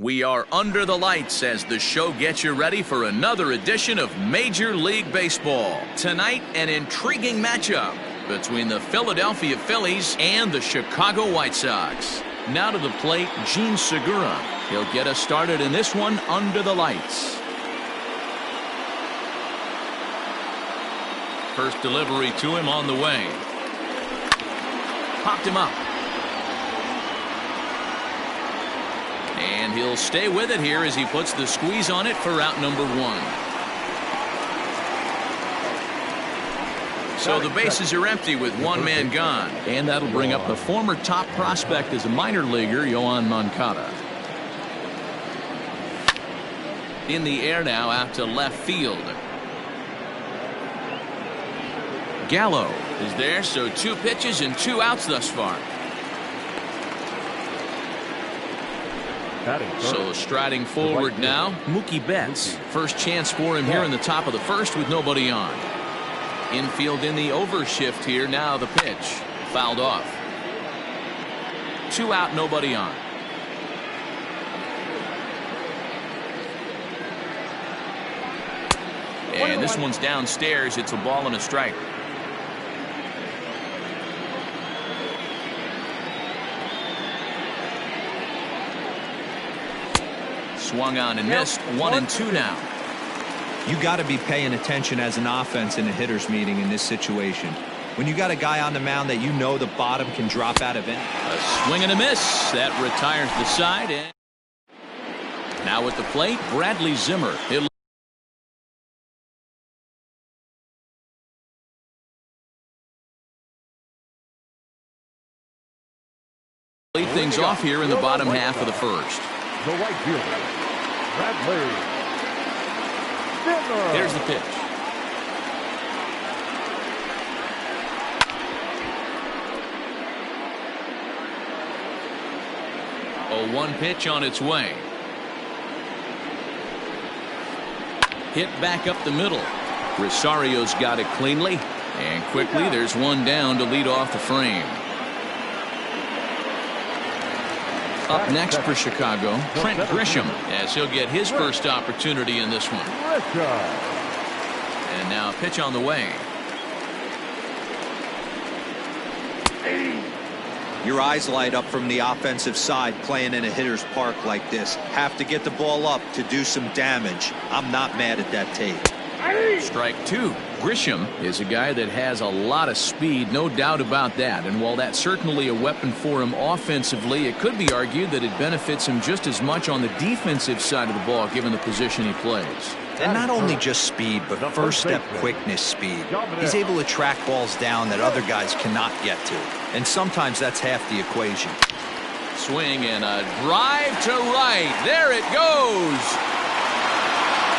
We are under the lights as the show gets you ready for another edition of Major League Baseball. Tonight, an intriguing matchup between the Philadelphia Phillies and the Chicago White Sox. Now to the plate, Gene Segura. He'll get us started in this one under the lights. First delivery to him on the way. Popped him up. And he'll stay with it here as he puts the squeeze on it for out number one. So the bases are empty with one man gone. And that'll bring up the former top prospect as a minor leaguer, Yoan Moncada. In the air now out to left field. Gallo is there, so 2 pitches and 2 outs thus far. So striding forward now, Mookie Betts. First chance for him here in the top of the first with nobody on. Infield in the overshift here. Now the pitch. Fouled off. 2 out, nobody on. And this one's downstairs. It's a ball and a strike. Swung on and missed. 1-2 now. You got to be paying attention as an offense in a hitter's meeting in this situation. When you got a guy on the mound that you know the bottom can drop out of it. A swing and a miss. That retires the side. And now at the plate, Bradley Zimmer. He'll lead things off here in the bottom half of the first. The right fielder, Bradley Zimmer. There's the pitch. A 1 pitch on its way. Hit back up the middle. Rosario's got it cleanly. And quickly there's one down to lead off the frame. Up next for Chicago, Trent Grisham, as he'll get his first opportunity in this one. And now a pitch on the way. Your eyes light up from the offensive side playing in a hitter's park like this. Have to get the ball up to do some damage. I'm not mad at that tape. Strike 2. Grisham is a guy that has a lot of speed, no doubt about that. And while that's certainly a weapon for him offensively, it could be argued that it benefits him just as much on the defensive side of the ball, given the position he plays. And not only just speed, but first step quickness speed. He's able to track balls down that other guys cannot get to. And sometimes that's half the equation. Swing and a drive to right. There it goes.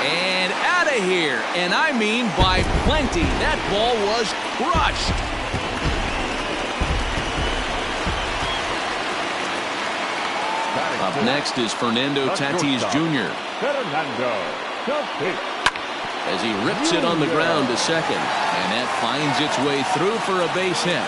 And out of here. And I mean by plenty. That ball was crushed. Up next is Fernando Tatis Jr. As he rips it on the ground to second. And that finds its way through for a base hit.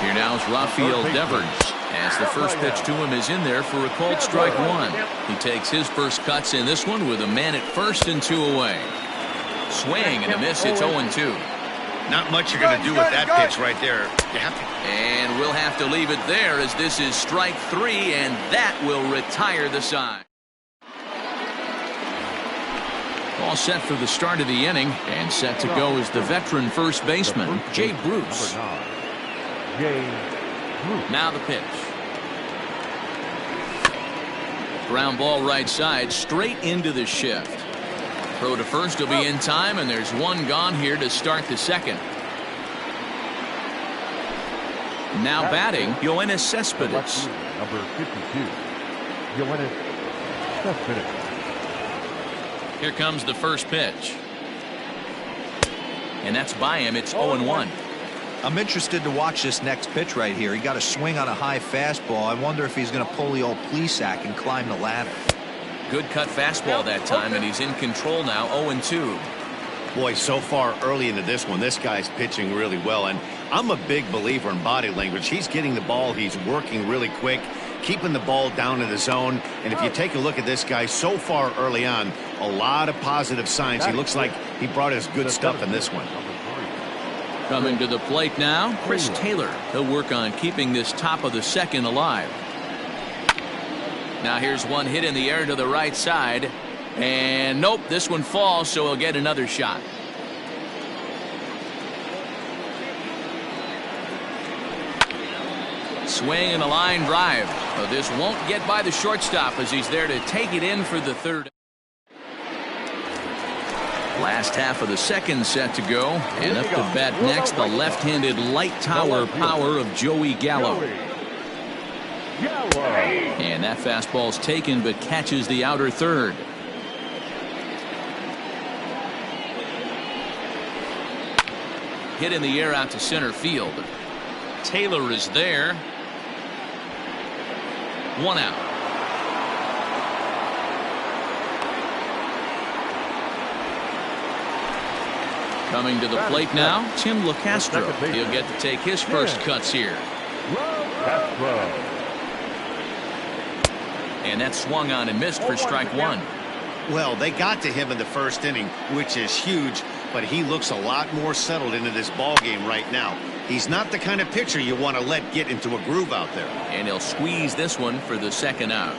Here now is Rafael Devers. As the first pitch to him is in there for a called strike 1. He takes his first cuts in this one with a man at first and 2 away. Swing and a miss. It's 0-2. Not much you're going to do with that pitch right there. You have to. And we'll have to leave it there as this is strike 3, and that will retire the side. All set for the start of the inning, and set to go is the veteran first baseman, Jay Bruce. Now the pitch. Ground ball right side, straight into the shift. Throw to first will be in time, and there's one gone here to start the second. Now batting, Yoenis Cespedes. Number 52, Yoenis Cespedes. Here comes the first pitch. And that's by him. It's 0-1. I'm interested to watch this next pitch right here. He got a swing on a high fastball. I wonder if he's going to pull the old Plesac and climb the ladder. Good cut fastball that time, and he's in control now. 0-2. Boy, so far early into this one, this guy's pitching really well, and I'm a big believer in body language. He's getting the ball, he's working really quick, keeping the ball down in the zone, and if you take a look at this guy so far early on, a lot of positive signs. He looks like he brought his good stuff in this one. Coming to the plate now, Chris Taylor. He'll work on keeping this top of the second alive. Now here's one hit in the air to the right side. And nope, this one falls, so he'll get another shot. Swing and a line drive. But this won't get by the shortstop as he's there to take it in for the third. Last half of the second set to go. And up to bat next, the left-handed light tower power of Joey Gallo. And that fastball's taken but catches the outer third. Hit in the air out to center field. Taylor is there. One out. Coming to the plate now, Tim LaCastro. He'll get to take his first cuts here. And that swung on and missed for strike one. Well, they got to him in the first inning, which is huge, but he looks a lot more settled into this ball game right now. He's not the kind of pitcher you want to let get into a groove out there. And he'll squeeze this one for the second out.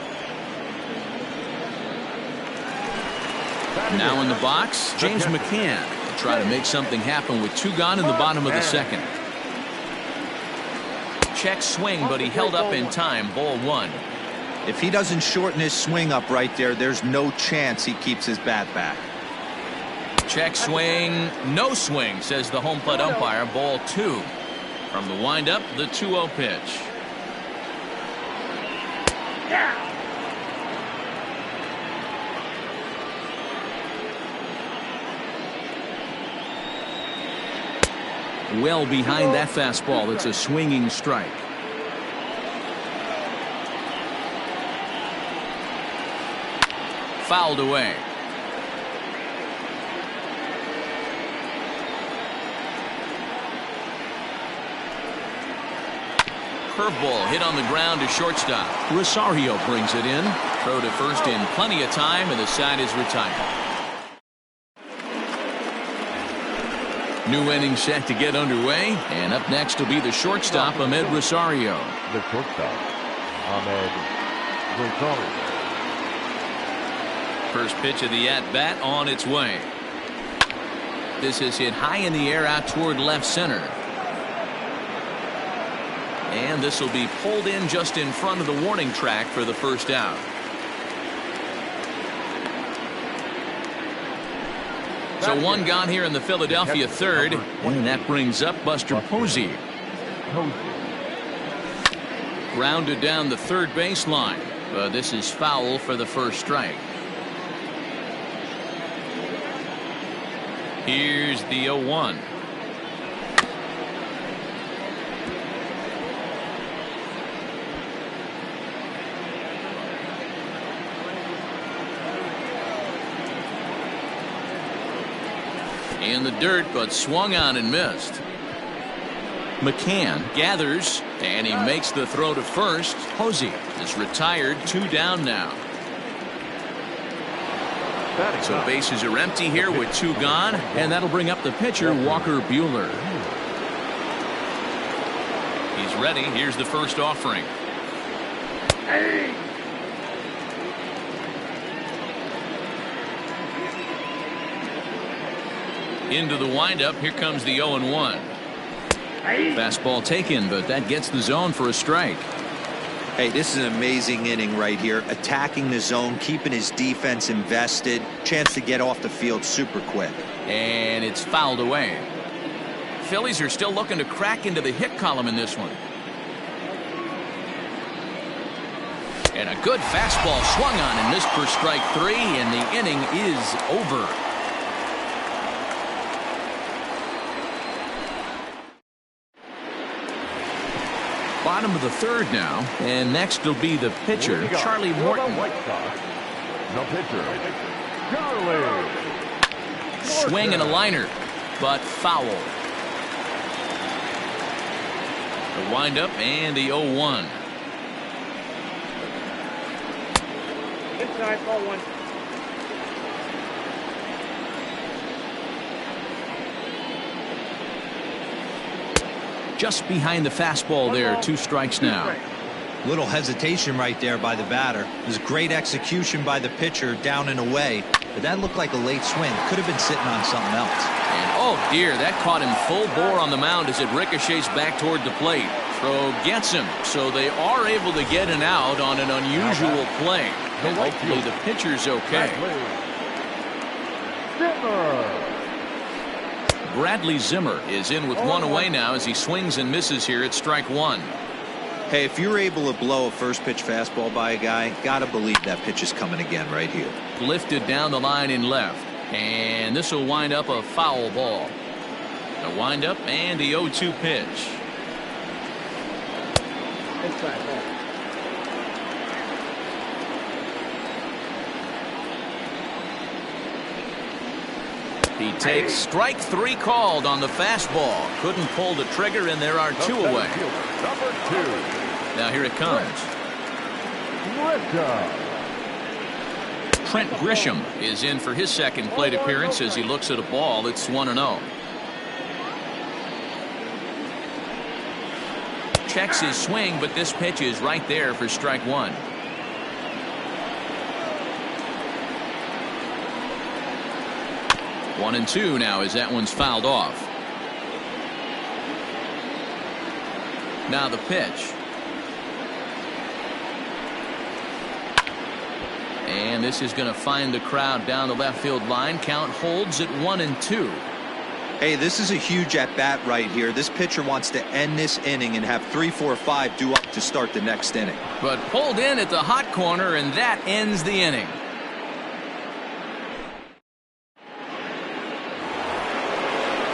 Now in the box, James McCann will try to make something happen with two gone in the bottom of the second. Check swing, but he held up in time. Ball one. If he doesn't shorten his swing up right there, there's no chance he keeps his bat back. Check swing, no swing, says the home plate umpire. Ball two. From the windup, the 2-0 pitch. Well behind that fastball. It's a swinging strike. Fouled away. Curveball hit on the ground to shortstop. Rosario brings it in. Throw to first in plenty of time, and the side is retired. New inning set to get underway, and up next will be the shortstop, Ahmed Rosario. The shortstop, Ahmed Rosario. First pitch of the at-bat on its way. This is hit high in the air out toward left center. And this will be pulled in just in front of the warning track for the first out. So one gone here in the Philadelphia third, and that brings up Buster Posey. Grounded down the third baseline, but this is foul for the first strike. Here's the 0-1. In the dirt, but swung on and missed. McCann gathers, and he makes the throw to first. Posey is retired, 2 down now. So bases are empty here with 2 gone, and that'll bring up the pitcher, Walker Buehler. He's ready. Here's the first offering. Into the windup. Here comes the 0-1. Fastball taken, but that gets the zone for a strike. Hey, this is an amazing inning right here. Attacking the zone, keeping his defense invested. Chance to get off the field super quick. And it's fouled away. Phillies are still looking to crack into the hit column in this one. And a good fastball swung on and missed for strike 3, and the inning is over. Bottom of the third now, and next will be the pitcher, Charlie Morton. The pitcher, Charlie. Swing and a liner, but foul. The windup and the 0-1. Inside, ball one. Just behind the fastball there, 2 strikes now. Little hesitation right there by the batter. It was great execution by the pitcher down and away, but that looked like a late swing. Could have been sitting on something else. And oh dear, that caught him full bore on the mound as it ricochets back toward the plate. Throw gets him, so they are able to get an out on an unusual play. And hopefully the pitcher's okay. Bradley Zimmer is in with 1 away now as he swings and misses here at strike 1. Hey, if you're able to blow a first pitch fastball by a guy, gotta believe that pitch is coming again right here. Lifted down the line in left, and this will wind up a foul ball. A windup and the 0-2 pitch. Inside, ball. He takes strike 3 called on the fastball. Couldn't pull the trigger, and there are 2 away. Number 2. Now here it comes. Trent Grisham is in for his second plate appearance as he looks at a ball. It's 1-0. Checks his swing, but this pitch is right there for strike 1. One and 2 now as that one's fouled off. Now the pitch. And this is going to find the crowd down the left field line. Count holds at 1-2. Hey, this is a huge at-bat right here. This pitcher wants to end this inning and have 3, 4, 5 due up to start the next inning. But pulled in at the hot corner, and that ends the inning.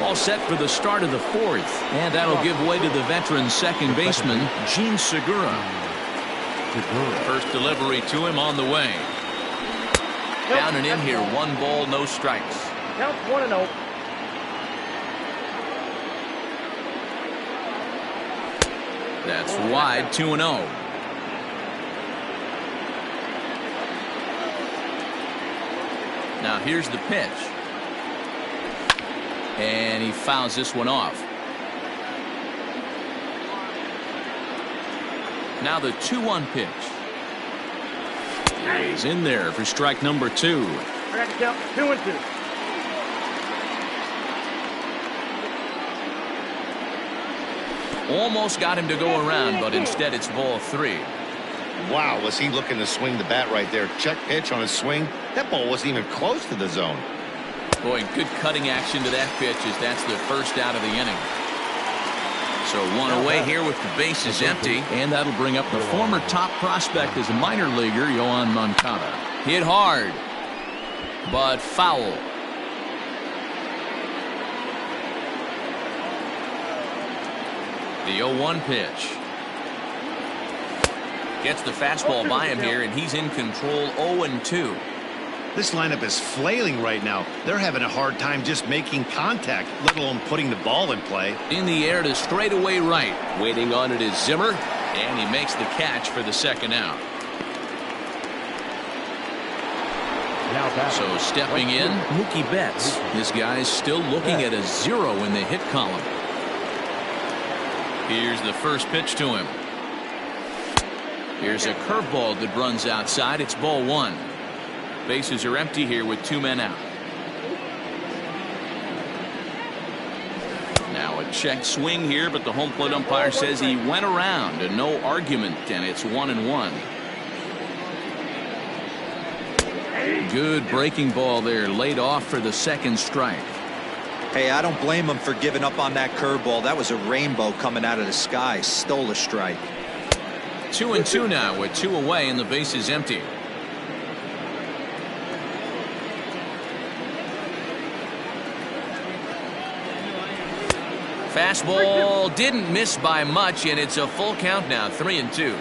All set for the start of the 4th, and that'll give way to the veteran second baseman, Gene Segura. First delivery to him on the way. Down and in here, 1 ball, no strikes. Count 1-0. That's wide, 2-0. Now here's the pitch. And he fouls this one off. Now the 2-1 pitch. He's in there for strike number 2. I got to count 2-2. Almost got him to go around, but instead it's ball 3. Wow, was he looking to swing the bat right there? Check pitch on his swing. That ball wasn't even close to the zone. Boy, good cutting action to that pitch as that's the first out of the inning. So 1 away here with the bases empty, and that'll bring up the former top prospect as a minor leaguer, Yoan Moncada. Hit hard, but foul. The 0-1 pitch. Gets the fastball by him here, and he's in control. 0-2. This lineup is flailing right now. They're having a hard time just making contact, let alone putting the ball in play. In the air to straightaway right. Waiting on it is Zimmer, and he makes the catch for the second out. So stepping in, Mookie Betts. This guy's still looking at a 0 in the hit column. Here's the first pitch to him. Here's a curveball that runs outside. It's ball 1. Bases are empty here with 2 men out. Now a check swing here, but the home plate umpire says he went around and no argument, and it's 1-1. Good breaking ball there, laid off for the second strike. Hey, I don't blame him for giving up on that curveball. That was a rainbow coming out of the sky. Stole a strike. 2-2 now with 2 away and the base is empty. Fastball didn't miss by much, and it's a full count now, 3-2.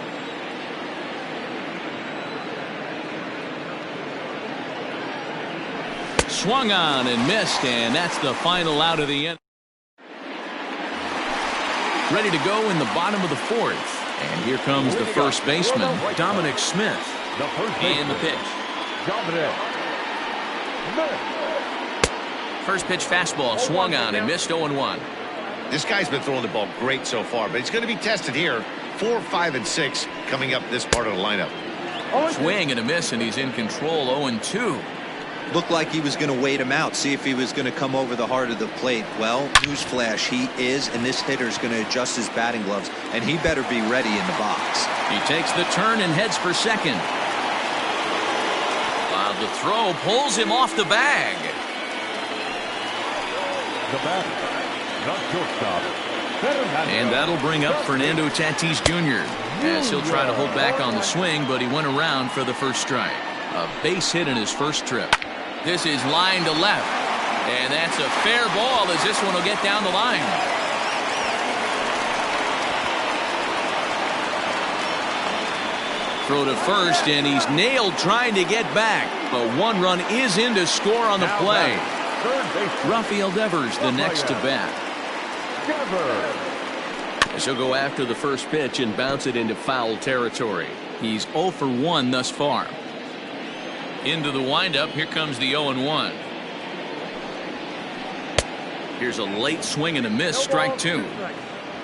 swung on and missed, and that's the final out of the inning. Ready to go in the bottom of the fourth. And here comes the first baseman, Dominic Smith. And the pitch. First pitch fastball swung on and missed 0-1. This guy's been throwing the ball great so far, but he's going to be tested here. 4, 5, and 6 coming up this part of the lineup. Swing and a miss, and he's in control. 0-2. Looked like he was going to wait him out, see if he was going to come over the heart of the plate. Well, newsflash, he is, and this hitter's going to adjust his batting gloves, and he better be ready in the box. He takes the turn and heads for second. While the throw pulls him off the bag. The batter, not shortstop. And that'll bring up Fernando Tatis Jr. as he'll try to hold back on the swing, but he went around for the first strike. A base hit in his first trip. This is line to left, and that's a fair ball as this one will get down the line. Throw to first, and he's nailed trying to get back, but one run is in to score on the play. Rafael Devers the next to bat. As he'll go after the first pitch and bounce it into foul territory. He's 0 for 1 thus far. Into the windup, here comes the 0-1. Here's a late swing and a miss, strike 2.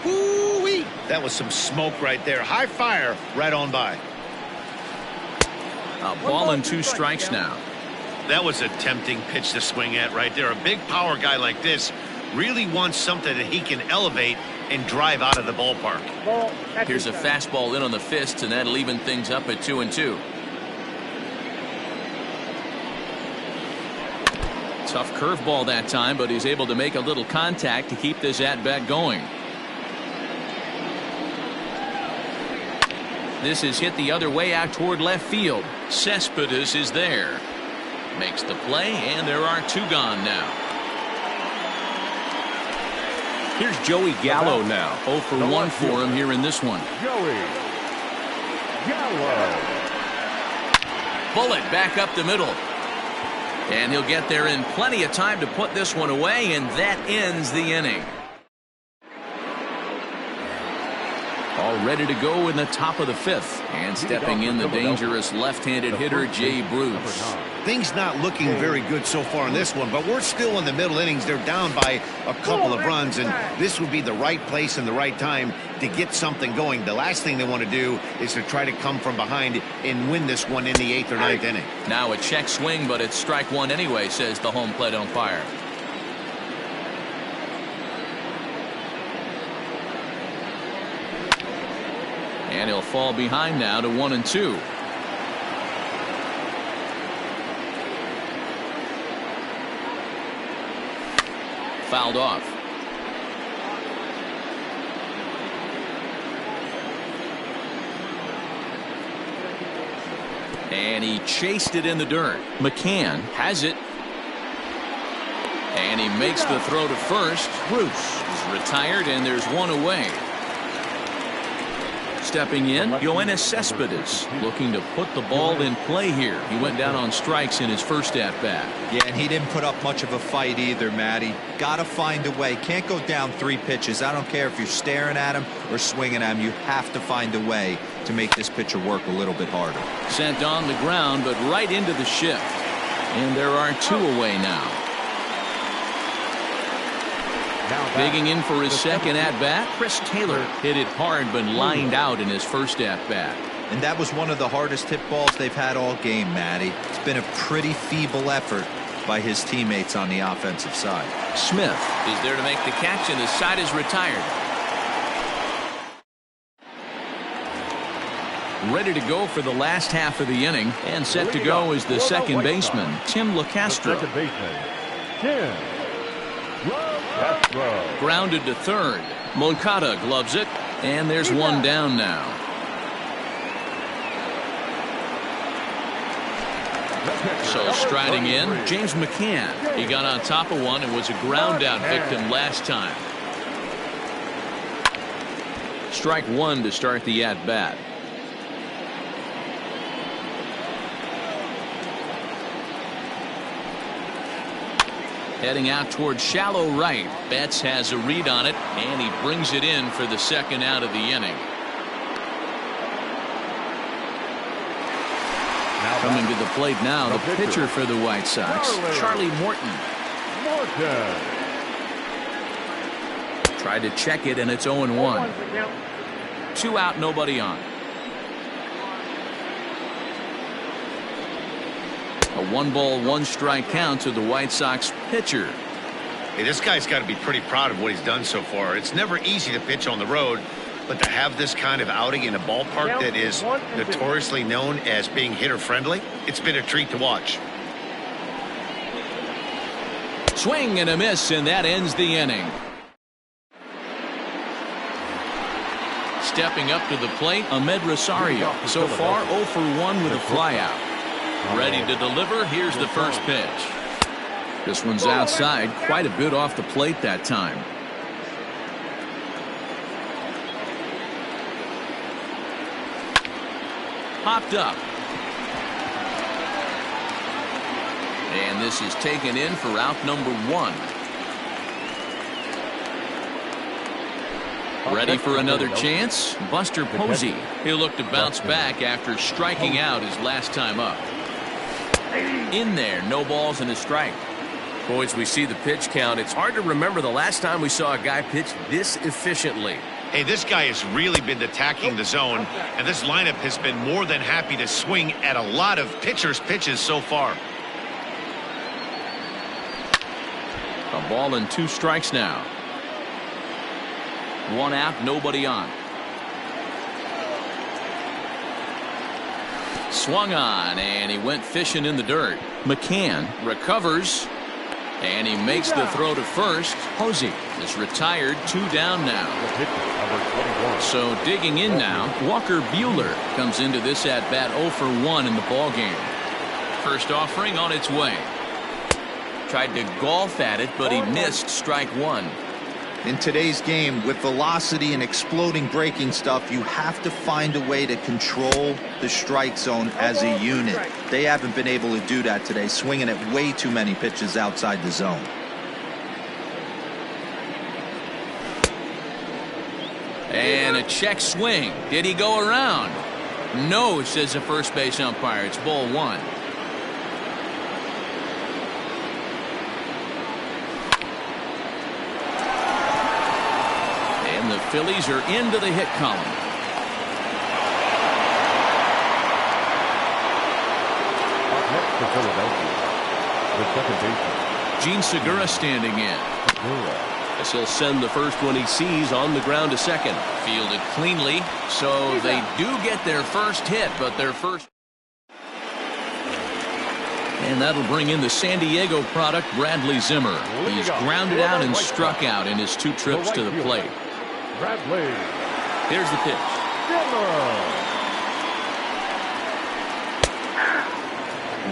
Woo-wee! That was some smoke right there. High fire right on by. A ball and 2 strikes now. That was a tempting pitch to swing at right there. A big power guy like this really wants something that he can elevate and drive out of the ballpark. Here's a fastball in on the fists, and that'll even things up at 2-2. Tough curveball that time, but he's able to make a little contact to keep this at-bat going. This is hit the other way out toward left field. Cespedes is there. Makes the play, and there are 2 gone now. Here's Joey Gallo now. 0 for 1 for him here in this one. Joey Gallo. Bullet back up the middle. And he'll get there in plenty of time to put this one away, and that ends the inning. All ready to go in the top of the 5th. And stepping in the dangerous left-handed hitter, Jay Bruce. Things not looking very good so far in this one, but we're still in the middle innings. They're down by a couple of runs, and this would be the right place and the right time to get something going. The last thing they want to do is to try to come from behind and win this one in the 8th or 9th inning. Now a check swing, but it's strike 1 anyway, says the home plate umpire. And he'll fall behind now to 1-2. Fouled off. And he chased it in the dirt. McCann has it. And he makes the throw to first. Bruce is retired, and there's 1 away. Stepping in, Yoenis Cespedes looking to put the ball in play here. He went down on strikes in his first at-bat. Yeah, and he didn't put up much of a fight either, Matty. Got to find a way. Can't go down 3 pitches. I don't care if you're staring at him or swinging at him. You have to find a way to make this pitcher work a little bit harder. Sent on the ground, but right into the shift. And there are 2 away now. Digging in for his second at-bat, Chris Taylor hit it hard but lined out in his first at-bat. And that was one of the hardest hit balls they've had all game, Matty. It's been a pretty feeble effort by his teammates on the offensive side. Smith is there to make the catch, and his side is retired. Ready to go for the last half of the inning, and set to go is the second baseman, Tim LaCastro. Second baseman, Tim. Grounded to third. Moncada gloves it, and there's 1 down now. So striding in, James McCann. He got on top of one and was a ground out victim last time. Strike 1 to start the at bat. Heading out towards shallow right. Betts has a read on it, and he brings it in for the second out of the inning. Coming to the plate now, the pitcher for the White Sox, Charlie Morton. Tried to check it, and it's 0-1. 2 out, nobody on. A 1-ball, 1-strike count to the White Sox pitcher. Hey, this guy's got to be pretty proud of what he's done so far. It's never easy to pitch on the road, but to have this kind of outing in a ballpark that is notoriously known as being hitter-friendly, it's been a treat to watch. Swing and a miss, and that ends the inning. Stepping up to the plate, Ahmed Rosario. So far, 0 for 1 with a flyout. Ready to deliver. Here's the first pitch. This one's outside, quite a bit off the plate that time. Popped up. And this is taken in for out number 1. Ready for another chance? Buster Posey. He'll look to bounce back after striking out his last time up. In there, no balls and a strike. Boys, we see the pitch count. It's hard to remember the last time we saw a guy pitch this efficiently. Hey, this guy has really been attacking the zone, and this lineup has been more than happy to swing at a lot of pitchers' pitches so far. A ball and 2 strikes now. 1 out, nobody on. Swung on, and he went fishing in the dirt. McCann recovers, and he makes the throw to first. Posey is retired, 2 down now. So digging in now, Walker Buehler comes into this at-bat 0 for 1 in the ballgame. First offering on its way. Tried to golf at it, but he missed strike 1. In today's game, with velocity and exploding breaking stuff, you have to find a way to control the strike zone as a unit. They haven't been able to do that today, swinging at way too many pitches outside the zone. And a check swing. Did he go around? No, says the first base umpire. It's ball 1. The Phillies are into the hit column. Up next for Philadelphia, the second baseman, Gene Segura standing in. As he'll send the first one he sees on the ground to second. Fielded cleanly, so they do get their first hit, but their first. And that'll bring in the San Diego product, Bradley Zimmer. He's grounded out and struck out in his 2 trips to the plate. Bradley. Here's the pitch.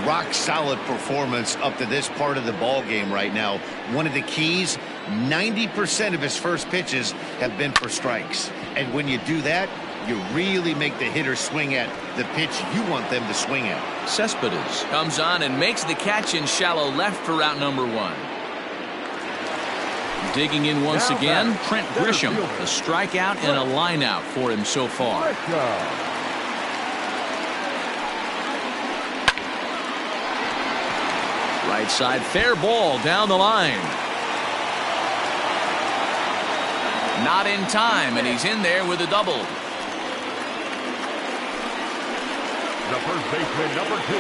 Rock solid performance up to this part of the ball game right now. One of the keys, 90% of his first pitches have been for strikes. And when you do that, you really make the hitter swing at the pitch you want them to swing at. Cespedes comes on and makes the catch in shallow left for out number 1. Digging in once again, Trent Grisham. A strikeout and a line out for him so far. Right side, fair ball down the line. Not in time, and he's in there with a double. The first baseman, number 2,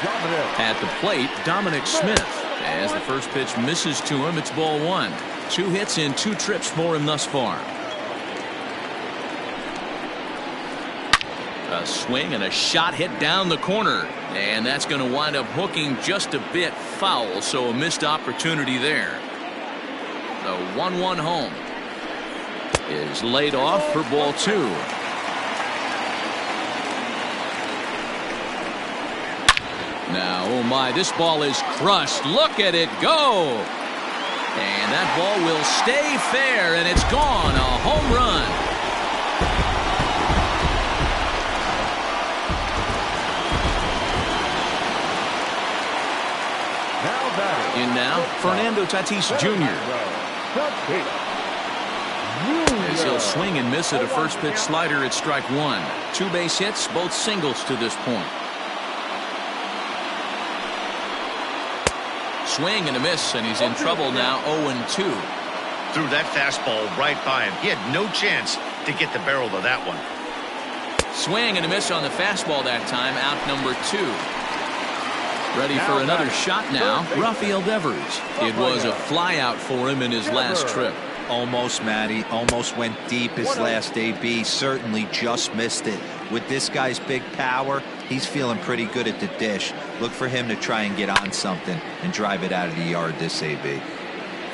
Dominic. At the plate, Dominic Smith. As the first pitch misses to him, it's ball 1. 2 hits in 2 trips for him thus far. A swing and a shot hit down the corner. And that's going to wind up hooking just a bit foul, so a missed opportunity there. The 1-1 home is laid off for ball 2. Now, oh my, this ball is crushed. Look at it go. And that ball will stay fair, and it's gone. A home run. Now In now, Fernando Tatis Jr. As he'll swing and miss at a first pitch slider at strike one. 2 base hits, both singles to this point. Swing and a miss, and he's in trouble now. 0-2. Threw that fastball right by him. He had no chance to get the barrel to that one. Swing and a miss on the fastball that time. Out number 2. Ready for another shot now. Rafael Devers. It was a fly out for him in his last trip. Almost, Matty. Almost went deep his last AB. Certainly just missed it. With this guy's big power, he's feeling pretty good at the dish. Look for him to try and get on something and drive it out of the yard this AB.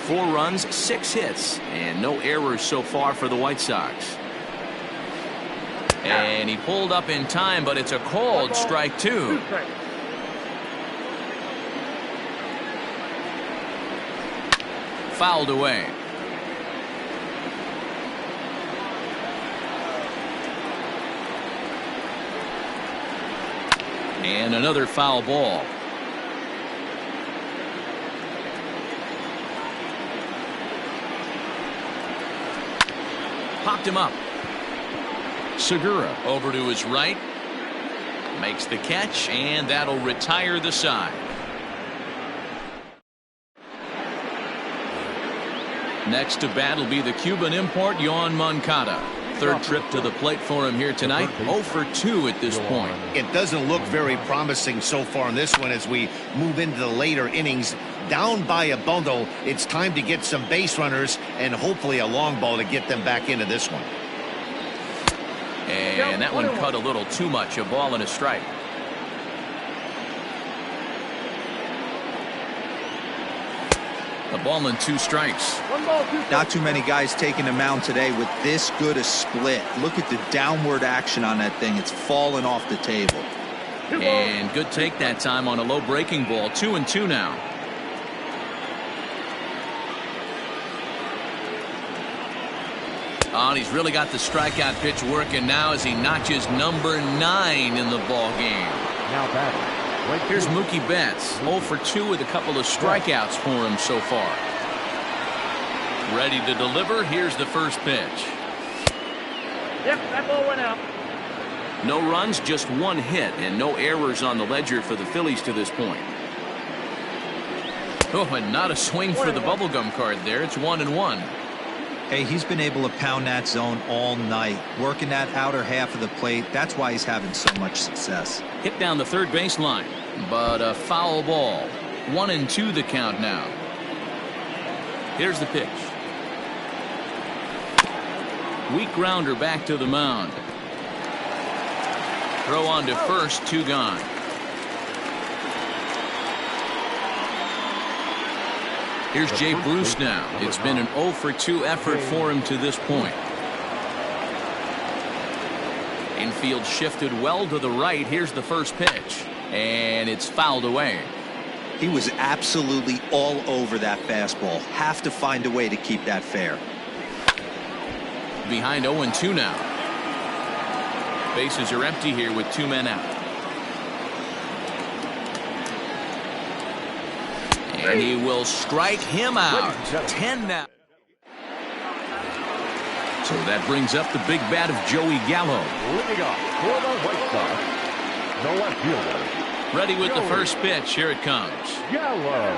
4 runs, 6 hits, and no errors so far for the White Sox. And he pulled up in time, but it's a called strike 2. Fouled away. And another foul ball. Popped him up. Segura over to his right. Makes the catch, and that'll retire the side. Next to bat will be the Cuban import, Yoan Moncada. Third trip to the plate for him here tonight. 0-2 at this point. It doesn't look very promising so far in this one as we move into the later innings. Down by a bundle, it's time to get some base runners and hopefully a long ball to get them back into this one. And that one cut a little too much. A ball and a strike. A ball and 2 strikes. Not too many guys taking the mound today with this good a split. Look at the downward action on that thing. It's falling off the table. And good take that time on a low breaking ball. 2-2 now. Oh, and he's really got the strikeout pitch working now as he notches number 9 in the ball game. Now batting. Here's Mookie Betts. 0-2 with a couple of strikeouts for him so far. Ready to deliver. Here's the first pitch. Yep, that ball went out. No runs, just 1 hit, and no errors on the ledger for the Phillies to this point. Oh, and not a swing for the bubblegum card there. It's 1-1. Hey, he's been able to pound that zone all night, working that outer half of the plate. That's why he's having so much success. Hit down the third baseline, but a foul ball. 1-2 the count now. Here's the pitch. Weak grounder back to the mound. Throw on to first, 2 gone. Here's Jay Bruce now. It's been an 0-2 effort for him to this point. Infield shifted well to the right. Here's the first pitch, and it's fouled away. He was absolutely all over that fastball. Have to find a way to keep that fair. Behind 0-2 now. Bases are empty here with 2 men out. And he will strike him out. 10 now. So that brings up the big bat of Joey Gallo. Leading off for the White Sox, the left fielder. Ready with the first pitch. Here it comes. Gallo.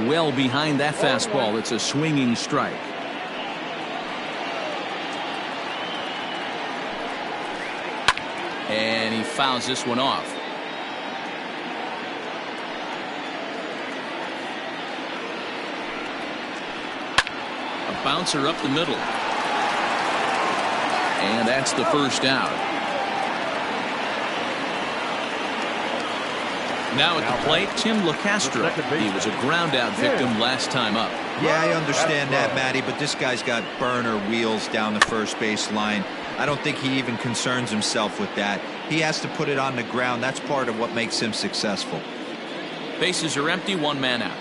Well behind that fastball. It's a swinging strike. And he fouls this one off. A bouncer up the middle. And that's the first out. Now at the plate, Tim LeCastro. He was a ground out victim last time up. Yeah, I understand that, Matty, but this guy's got burner wheels down the first base line. I don't think he even concerns himself with that. He has to put it on the ground. That's part of what makes him successful. Bases are empty, 1 man out.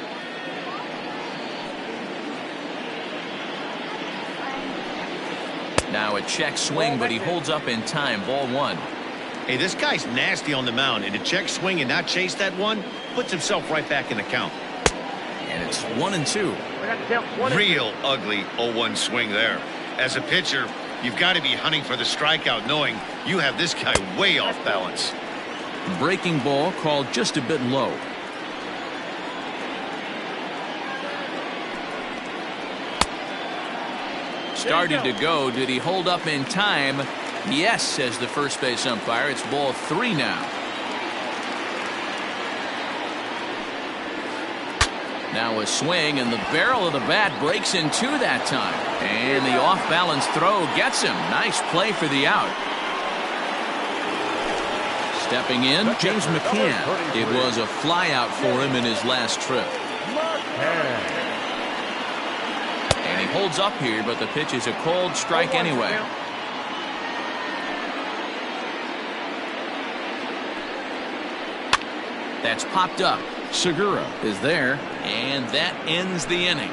Now a check swing, but he holds up in time. Ball 1. Hey, this guy's nasty on the mound, and to check swing and not chase that one puts himself right back in the count. And it's 1-2. Real ugly 0-1 swing there. As a pitcher, you've got to be hunting for the strikeout, knowing you have this guy way off balance. Breaking ball called just a bit low. Started to go. Did he hold up in time? Yes, says the first base umpire. It's ball 3 now. Now a swing, and the barrel of the bat breaks in two that time. And the off-balance throw gets him. Nice play for the out. Stepping in, James McCann. It was a flyout for him in his last trip. And he holds up here, but the pitch is a cold strike anyway. That's popped up. Segura is there, and that ends the inning.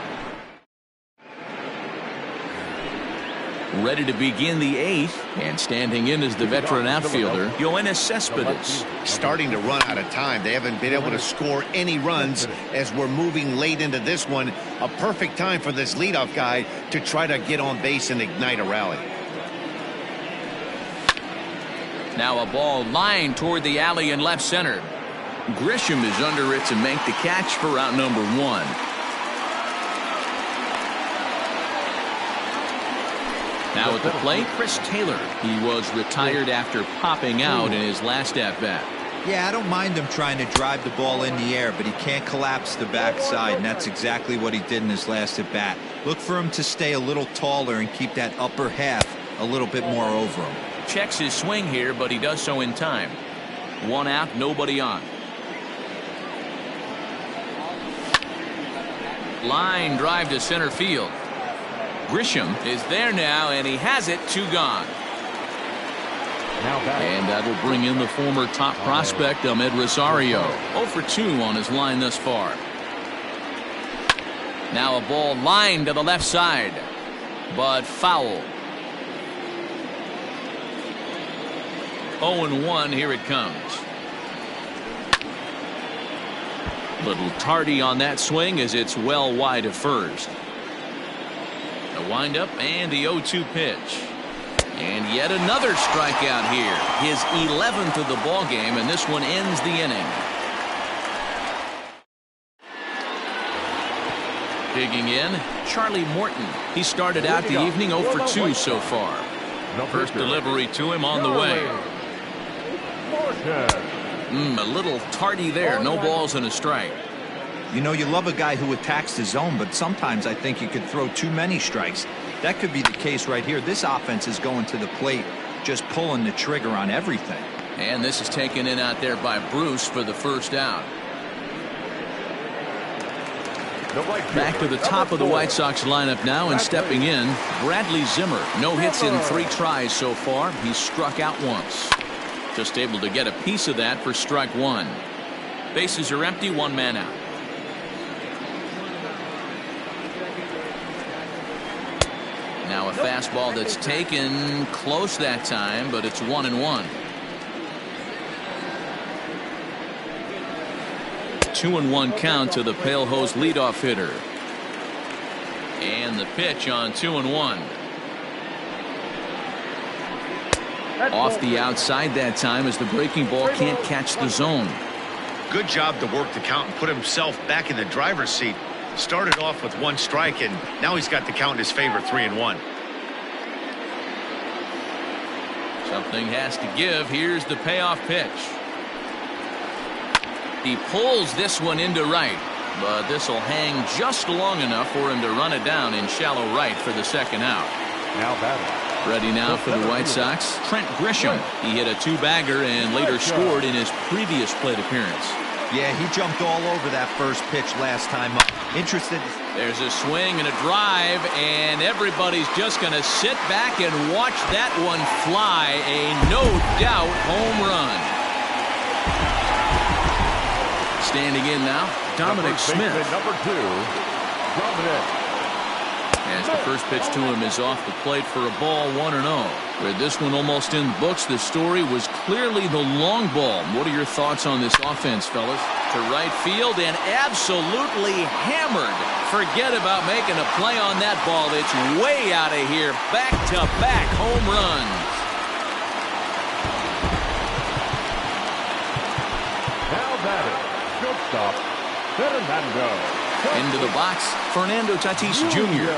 Ready to begin the 8th, and standing in is the veteran outfielder, Yoenis Cespedes. Starting to run out of time. They haven't been able to score any runs as we're moving late into this one. A perfect time for this leadoff guy to try to get on base and ignite a rally. Now a ball lined toward the alley in left center. Grisham is under it to make the catch for out number 1. Now at the plate, Chris Taylor. He was retired after popping out in his last at-bat. Yeah, I don't mind him trying to drive the ball in the air, but he can't collapse the backside, and that's exactly what he did in his last at-bat. Look for him to stay a little taller and keep that upper half a little bit more over him. Checks his swing here, but he does so in time. 1 out, nobody on. Line drive to center field. Grisham is there now, and he has it. 2 gone. And that will bring in the former top prospect, Ahmed Rosario. 0 for 2 on his line thus far. Now a ball lined to the left side, but foul. 0-1, here it comes. Little tardy on that swing as it's well wide of first. The windup and the 0-2 pitch. And yet another strikeout here. His 11th of the ball game, and this one ends the inning. Digging in, Charlie Morton. He started out the evening 0 for 2 so far. First delivery to him on the way. A little tardy there. No balls and a strike. You know, you love a guy who attacks the zone, but sometimes I think you could throw too many strikes. That could be the case right here. This offense is going to the plate, just pulling the trigger on everything. And this is taken in out there by Bruce for the first out. Back to the top of the White Sox lineup now, and stepping in, Bradley Zimmer. No hits in 3 tries so far. He's struck out once. Just able to get a piece of that for strike 1. Bases are empty, 1 man out. Now a fastball that's taken close that time, but it's 1-1. 2-1 count to the Pale Hose leadoff hitter. And the pitch on 2-1. Off the outside that time as the breaking ball can't catch the zone. Good job to work the count and put himself back in the driver's seat. Started off with 1 strike, and now he's got the count in his favor, 3-1. Something has to give. Here's the payoff pitch. He pulls this one into right, but this will hang just long enough for him to run it down in shallow right for the second out. Now batting. Ready now for the White Sox, Trent Grisham. He hit a 2-bagger and later scored in his previous plate appearance. Yeah, he jumped all over that first pitch last time up. Interested. There's a swing and a drive, and everybody's just going to sit back and watch that one fly. A no-doubt home run. Standing in now, Dominic Smith. Number 2, Dominic. as the first pitch to him is off the plate for a ball, 1-0. With this one almost in the books, the story was clearly the long ball. What are your thoughts on this offense, fellas? To right field and absolutely hammered. Forget about making a play on that ball. It's way out of here. Back-to-back home runs. Now batting, shortstop, Fernando. Into the box, Fernando Tatis Jr.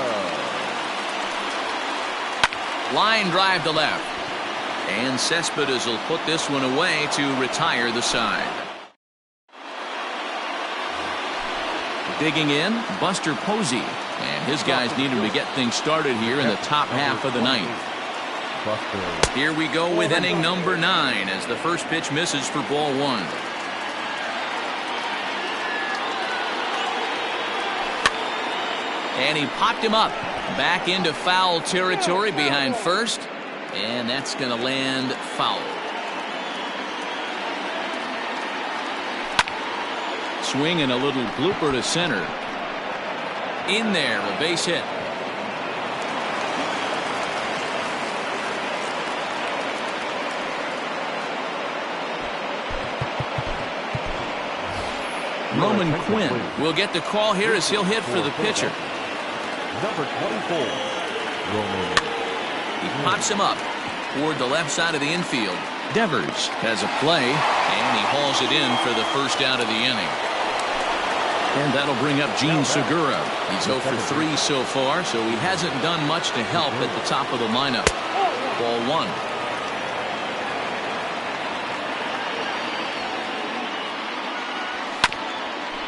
Line drive to left. And Cespedes will put this one away to retire the side. Digging in, Buster Posey. And his guys need him to get things started here in the top half of the ninth. Here we go with inning number 9 as the first pitch misses for ball 1. And he popped him up. Back into foul territory behind first. And that's going to land foul. Swing and a little blooper to center. In there, a base hit. Roman Quinn will get the call here as he'll hit for the pitcher. Number 24, Roman. He pops him up toward the left side of the infield. Devers has a play, and he hauls it in for the first out of the inning. And that'll bring up Gene Segura. He's 0 for 3 so far, so he hasn't done much to help at the top of the lineup. Ball 1.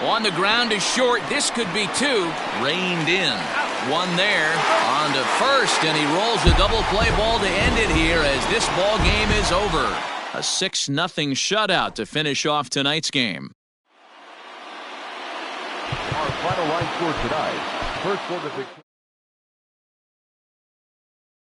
On the ground is short. This could be 2. Reined in. 1 there. On to first, and he rolls a double play ball to end it here as this ball game is over. A 6-0 shutout to finish off tonight's game. Our final line score tonight. First quarter victory.